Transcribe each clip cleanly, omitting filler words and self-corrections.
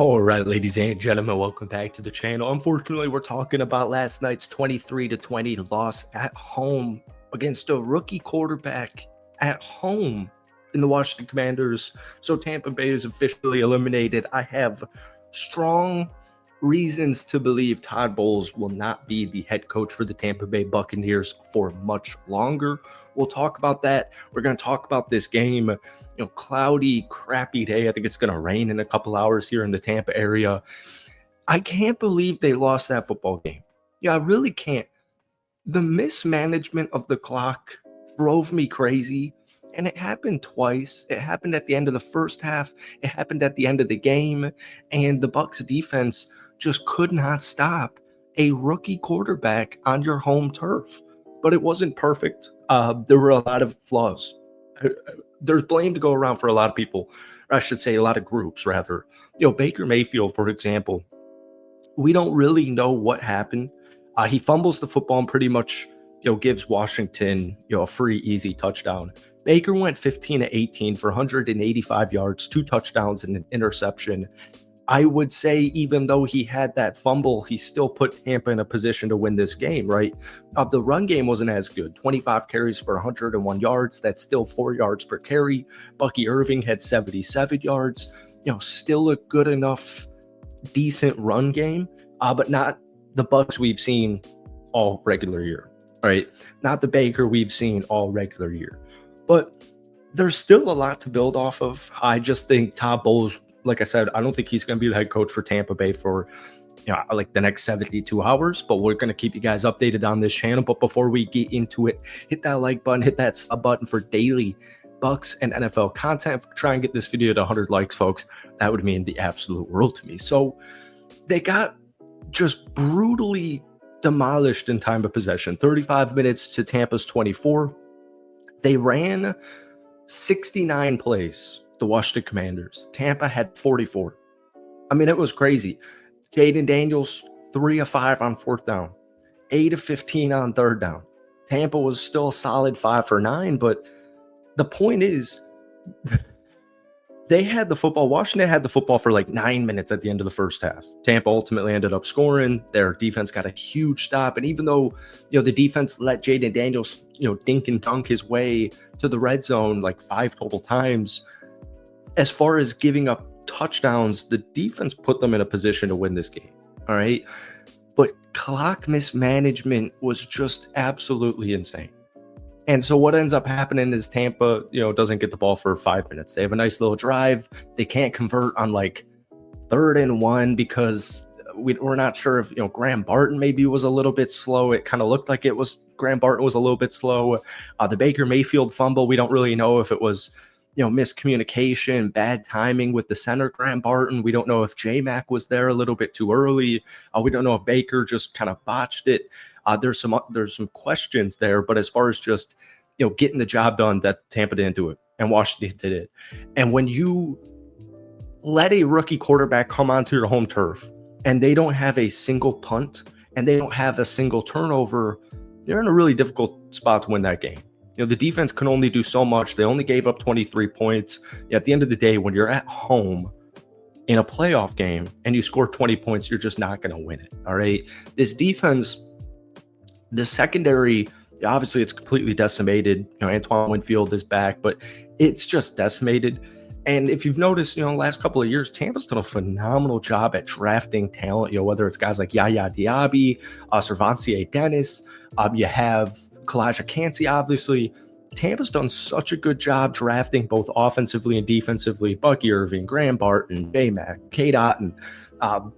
All right, ladies and gentlemen, welcome back to the channel. Unfortunately, we're talking about last night's 23-20 loss at home against a rookie quarterback at home in the Washington Commanders. So Tampa Bay is officially eliminated. I have strong reasons to believe Todd Bowles will not be the head coach for the Tampa Bay Buccaneers for much longer. We'll talk about that. We're going to talk about this game. Cloudy, crappy day. I think it's going to rain in a couple hours here in the Tampa area. I can't believe they lost that football game. I really can't. The mismanagement of the clock drove me crazy, and it happened twice. It happened at the end of the first half. It happened at the end of the game, and the Bucs defense just could not stop a rookie quarterback on your home turf. But it wasn't perfect. There were a lot of flaws. There's blame to go around for a lot of people, or I should say a lot of groups, rather. Baker Mayfield, for example, we don't really know what happened. He fumbles the football and pretty much, gives Washington, a free, easy touchdown. Baker went 15-18 for 185 yards, 2 touchdowns, and an interception. I would say even though he had that fumble, he still put Tampa in a position to win this game, right? The run game wasn't as good. 25 carries for 101 yards. That's still 4 yards per carry. Bucky Irving had 77 yards. Still a good enough, decent run game, but not the Bucs we've seen all regular year, right? Not the Baker we've seen all regular year. But there's still a lot to build off of. I just think Todd Bowles, like I said, I don't think he's going to be the head coach for Tampa Bay for like the next 72 hours, but we're going to keep you guys updated on this channel. But before we get into it, hit that like button, hit that sub button for daily Bucs and NFL content. Try and get this video to 100 likes, folks. That would mean the absolute world to me. So they got just brutally demolished in time of possession. 35 minutes to Tampa's 24. They ran 69 plays, the Washington Commanders. Tampa had 44. I mean, it was crazy. Jaden Daniels, 3 of 5 on 4th down, 8 of 15 on 3rd down. Tampa was still a solid 5 for 9, but the point is, they had the football. Washington had the football for like 9 minutes at the end of the first half. Tampa ultimately ended up scoring. Their defense got a huge stop. And even though, the defense let Jaden Daniels, dink and dunk his way to the red zone like 5 total times, as far as giving up touchdowns, the defense put them in a position to win this game. All right. But clock mismanagement was just absolutely insane. And so what ends up happening is Tampa, doesn't get the ball for 5 minutes. They have a nice little drive. They can't convert on like 3rd and 1 because we're not sure if, Graham Barton maybe was a little bit slow. It kind of looked like Graham Barton was a little bit slow. The Baker Mayfield fumble, we don't really know if it was, miscommunication, bad timing with the center, Graham Barton. We don't know if J-Mac was there a little bit too early. We don't know if Baker just kind of botched it. There's some questions there, but as far as just, getting the job done, that Tampa didn't do it and Washington did it. And when you let a rookie quarterback come onto your home turf and they don't have a single punt and they don't have a single turnover, they're in a really difficult spot to win that game. The defense can only do so much. They only gave up 23 points. At the end of the day, when you're at home in a playoff game and you score 20 points, you're just not going to win it. All right. This defense, the secondary, obviously it's completely decimated. Antoine Winfield is back, but it's just decimated. And if you've noticed, the last couple of years, Tampa's done a phenomenal job at drafting talent, whether it's guys like Yaya Diaby, Servancier Dennis, you have Kalijah Kancey, obviously. Tampa's done such a good job drafting both offensively and defensively. Bucky Irving, Graham Barton, J-Mac, Cade Otton.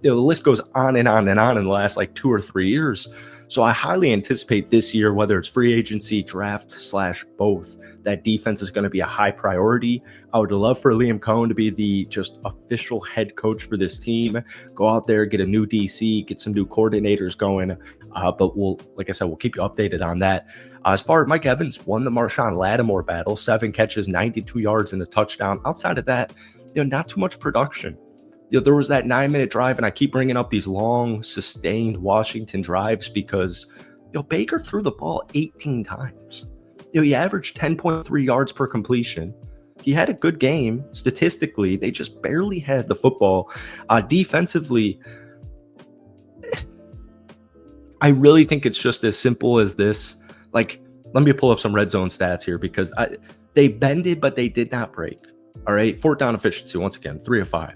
The list goes on and on and on in the last like 2 or 3 years. So I highly anticipate this year, whether it's free agency, draft / both, that defense is going to be a high priority. I would love for Liam Cohen to be the just official head coach for this team. Go out there, get a new DC, get some new coordinators going. But like I said, we'll keep you updated on that. As far as Mike Evans won the Marshawn Lattimore battle, 7 catches, 92 yards and a touchdown. Outside of that, not too much production. There was that 9-minute drive, and I keep bringing up these long, sustained Washington drives because, Baker threw the ball 18 times. He averaged 10.3 yards per completion. He had a good game statistically. They just barely had the football. Defensively, I really think it's just as simple as this. Like, let me pull up some red zone stats here because they bended, but they did not break. All right. Fourth down efficiency, once again, 3 of 5.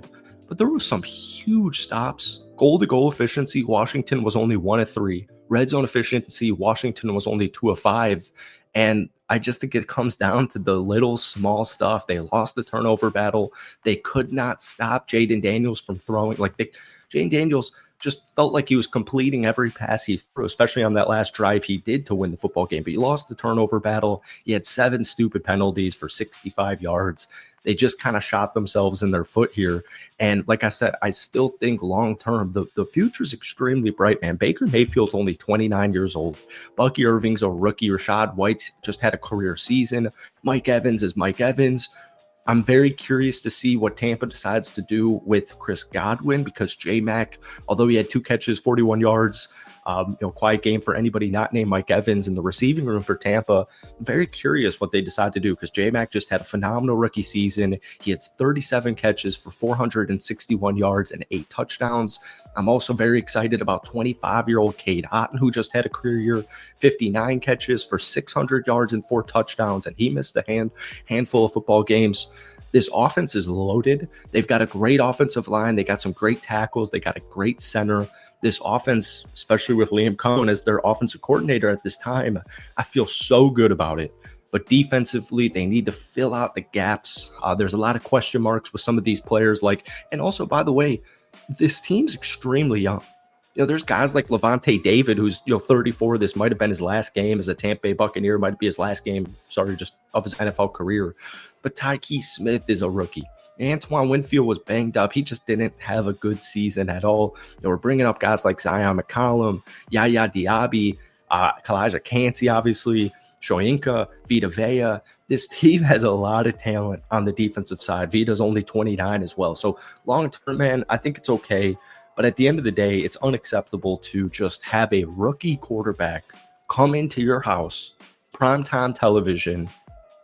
But there were some huge stops. Goal to goal efficiency, Washington was only 1 of 3. Red zone efficiency, Washington was only 2 of 5. And I just think it comes down to the little small stuff. They lost the turnover battle. They could not stop Jaden Daniels from throwing. Jaden Daniels just felt like he was completing every pass he threw, especially on that last drive he did to win the football game. But he lost the turnover battle. He had 7 stupid penalties for 65 yards. They just kind of shot themselves in their foot here. And like I said, I still think long-term, the future is extremely bright, man. Baker Mayfield's only 29 years old. Bucky Irving's a rookie. Rashad White's just had a career season. Mike Evans is Mike Evans. I'm very curious to see what Tampa decides to do with Chris Godwin because J-Mac, although he had 2 catches, 41 yards, quiet game for anybody not named Mike Evans in the receiving room for Tampa. I'm very curious what they decide to do because J-Mac just had a phenomenal rookie season. He had 37 catches for 461 yards and 8 touchdowns. I'm also very excited about 25-year-old Cade Otton, who just had a career year, 59 catches for 600 yards and 4 touchdowns, and he missed a handful of football games. This offense is loaded. They've got a great offensive line. They got some great tackles. They got a great center. This offense, especially with Liam Cohen as their offensive coordinator at this time, I feel so good about it. But defensively, they need to fill out the gaps. There's a lot of question marks with some of these players. And also, by the way, this team's extremely young. There's guys like Levante David, who's 34. This might have been his last game as a Tampa Bay Buccaneer. Might be his last game, just of his NFL career. But Tyke Smith is a rookie. Antoine Winfield was banged up. He just didn't have a good season at all. We're bringing up guys like Zion McCollum, Yaya Diaby, Kalijah Cansey, obviously, Shoyinka, Vita Vea. This team has a lot of talent on the defensive side. Vita's only 29 as well. So long-term, man, I think it's okay. But at the end of the day, it's unacceptable to just have a rookie quarterback come into your house, primetime television,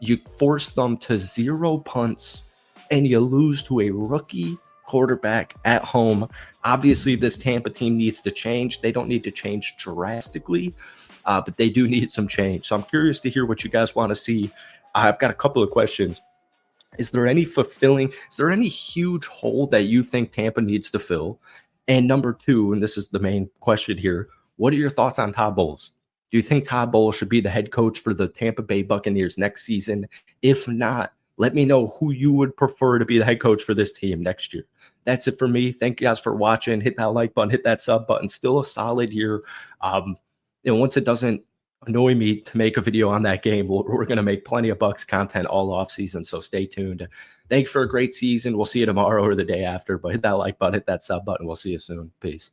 you force them to 0 punts, and you lose to a rookie quarterback at home. Obviously, this Tampa team needs to change. They don't need to change drastically, but they do need some change. So I'm curious to hear what you guys want to see. I've got a couple of questions. Is there any huge hole that you think Tampa needs to fill? And number 2, and this is the main question here, what are your thoughts on Todd Bowles? Do you think Todd Bowles should be the head coach for the Tampa Bay Buccaneers next season? If not, let me know who you would prefer to be the head coach for this team next year. That's it for me. Thank you guys for watching. Hit that like button, hit that sub button. Still a solid year. Once it doesn't annoy me to make a video on that game, we're going to make plenty of Bucs content all off season. So stay tuned. Thanks for a great season. We'll see you tomorrow or the day after, but hit that like button, hit that sub button. We'll see you soon. Peace.